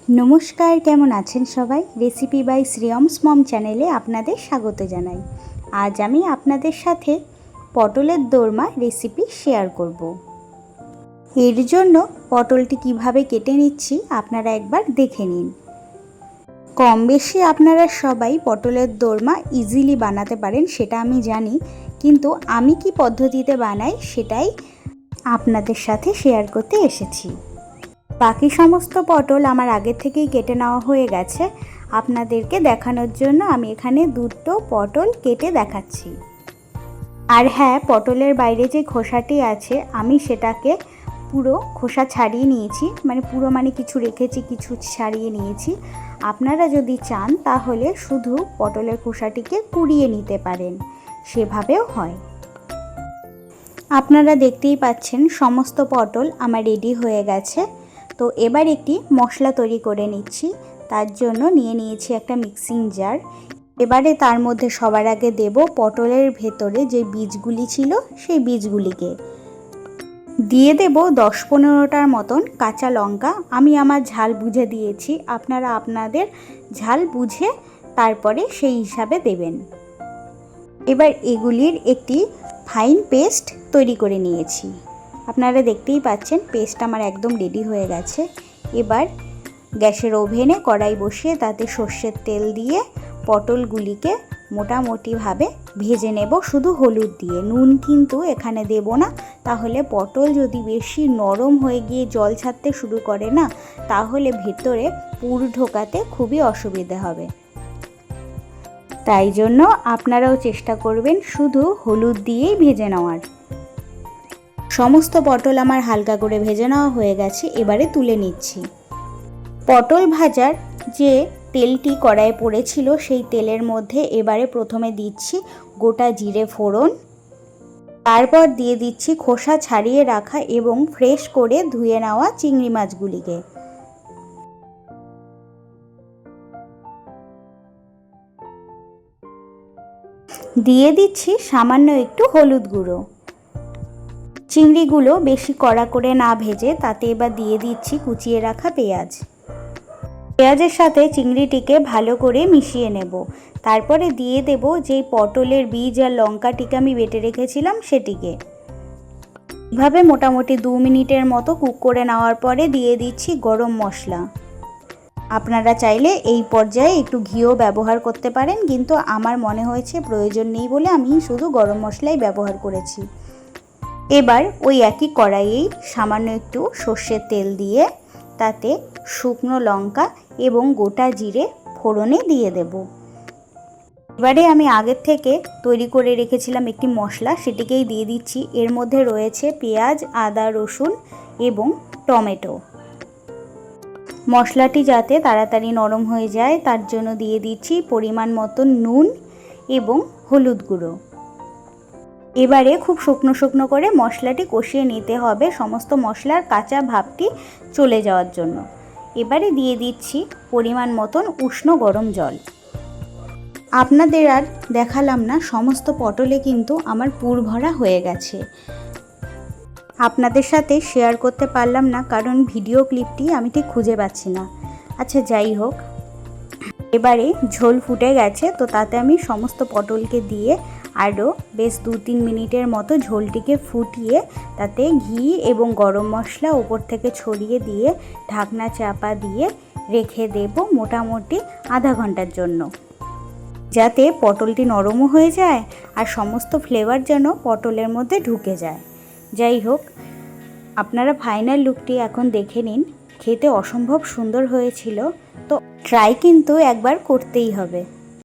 নমস্কার, কেমন আছেন সবাই? রেসিপি বাই শ্রেয়মস মম চ্যানেলে আপনাদের স্বাগত জানাই। আজ আমি আপনাদের সাথে পটলের দোরমা রেসিপি শেয়ার করব। এর জন্য পটলটি কিভাবে কেটে নিচ্ছি আপনারা একবার দেখে নিন। কম বেশি আপনারা সবাই পটলের দোরমা ইজিলি বানাতে পারেন, সেটা আমি জানি, কিন্তু আমি কি পদ্ধতিতে বানাই সেটাই আপনাদের সাথে শেয়ার করতে এসেছি। বাকি সমস্ত পটল আমার আগের থেকেই কেটে নেওয়া হয়ে গেছে। আপনাদেরকে দেখানোর জন্য আমি এখানে দুটো পটল কেটে দেখাচ্ছি। আর হ্যাঁ, পটলের বাইরে যে খোসাটি আছে আমি সেটাকে পুরো খোসা ছাড়িয়ে নিয়েছি, পুরো কিছু রেখেছি, কিছু ছাড়িয়ে নিয়েছি। আপনারা যদি চান তাহলে শুধু পটলের খোসাটিকে কুড়িয়ে নিতে পারেন, সেভাবেও হয়। আপনারা দেখতেই পাচ্ছেন সমস্ত পটল আমার রেডি হয়ে গেছে। তো এবার একটি মশলা তৈরি করে নিচ্ছি। তার জন্য নিয়ে নিয়েছি একটা মিক্সিং জার। এবারে তার মধ্যে সবার আগে দেব পটলের ভেতরে যে বীজগুলি ছিল সেই বীজগুলিকে দিয়ে দেব 10-15টার মতন কাঁচা লঙ্কা। আমি আমার ঝাল বুঝে দিয়েছি, আপনারা আপনাদের ঝাল বুঝে তারপরে সেই হিসাবে দেবেন। এবার এগুলির একটি ফাইন পেস্ট তৈরি করে নিয়েছি। আপনারা দেখতেই পাচ্ছেন পেস্ট আমার একদম রেডি হয়ে গেছে। এবার গ্যাসের ওভেনে কড়াই বসিয়ে তাতে সর্ষের তেল দিয়ে পটলগুলিকে মোটামুটিভাবে ভেজে নেব, শুধু হলুদ দিয়ে। নুন কিন্তু এখানে দেব না, তাহলে পটল যদি বেশি নরম হয়ে গিয়ে জল ছাড়তে শুরু করে না, তাহলে ভেতরে পুর ঢোকাতে খুবই অসুবিধা হবে। তাই জন্য আপনারাও চেষ্টা করবেন শুধু হলুদ দিয়েই ভেজে নেওয়ার। সমস্ত পটল আমার হালকা করে ভেজে নেওয়া হয়ে গেছে, এবারে তুলে নিচ্ছি। পটল ভাজার যে তেলটি কড়াইয়ে পড়েছিল সেই তেলের মধ্যে এবারে প্রথমে দিচ্ছি গোটা জিরে ফোড়ন, তারপর দিয়ে দিচ্ছি খোসা ছাড়িয়ে রাখা এবং ফ্রেশ করে ধুয়ে নেওয়া চিংড়ি মাছগুলিকে। দিয়ে দিচ্ছি সামান্য একটু হলুদ গুঁড়ো। চিংড়িগুলো বেশি কড়া করে না ভেজে তাতে এবার দিয়ে দিচ্ছি কুচিয়ে রাখা পেঁয়াজ। পেঁয়াজের সাথে চিংড়িটিকে ভালো করে মিশিয়ে নেব। তারপরে দিয়ে দেব যেই পটলের বীজ আর লঙ্কাটিকে আমি বেটে রেখেছিলাম সেটিকে। এভাবে মোটামুটি 2 মিনিটের মতো কুক করে নেওয়ার পরে দিয়ে দিচ্ছি গরম মশলা। আপনারা চাইলে এই পর্যায়ে একটু ঘিও ব্যবহার করতে পারেন, কিন্তু আমার মনে হয়েছে প্রয়োজন নেই বলে আমি শুধু গরম মশলাই ব্যবহার করেছি। এবার ওই একই কড়াইয়েই সামান্য একটু সর্ষের তেল দিয়ে তাতে শুকনো লঙ্কা এবং গোটা জিরে ফোড়নে দিয়ে দেব। এবারে আমি আগের থেকে তৈরি করে রেখেছিলাম একটি মশলা, সেটিকেই দিয়ে দিচ্ছি। এর মধ্যে রয়েছে পেঁয়াজ, আদা, রসুন এবং টমেটো। মশলাটি যাতে তাড়াতাড়ি নরম হয়ে যায় তার জন্য দিয়ে দিচ্ছি পরিমাণ মতো নুন এবং হলুদ গুঁড়ো। এবারে খুব শুকনো শুকনো করে মশলাটি কষিয়ে নিতে হবে, সমস্ত মশলার কাঁচা ভাবটি চলে যাওয়ার জন্য। এবারে দিয়ে দিচ্ছি পরিমাণ মতন উষ্ণ গরম জল। আপনাদের আর দেখালাম না, সমস্ত পটলে কিন্তু আমার পুর ভরা হয়ে গেছে। আপনাদের সাথে শেয়ার করতে পারলাম না কারণ ভিডিও ক্লিপটি আমি ঠিক খুঁজে পাচ্ছি না। আচ্ছা, যাই হোক, এবারে ঝোল ফুটে গেছে, তো তাতে আমি সমস্ত পটলকে দিয়ে আরও বেশ 2-3 মিনিটের মতো ঝোলটিকে ফুটিয়ে তাতে ঘি এবং গরম মশলা উপর থেকে ছড়িয়ে দিয়ে ঢাকনা চাপা দিয়ে রেখে দেব মোটামুটি আধা ঘন্টার জন্য, যাতে পটলটি নরমও হয়ে যায় আর সমস্ত ফ্লেভার যেন পটলের মধ্যে ঢুকে যায়। যাই হোক, আপনারা ফাইনাল লুকটি এখন দেখে নিন। খেতে অসম্ভব সুন্দর হয়েছিল, তো ট্রাই কিন্তু একবার করতেই হবে।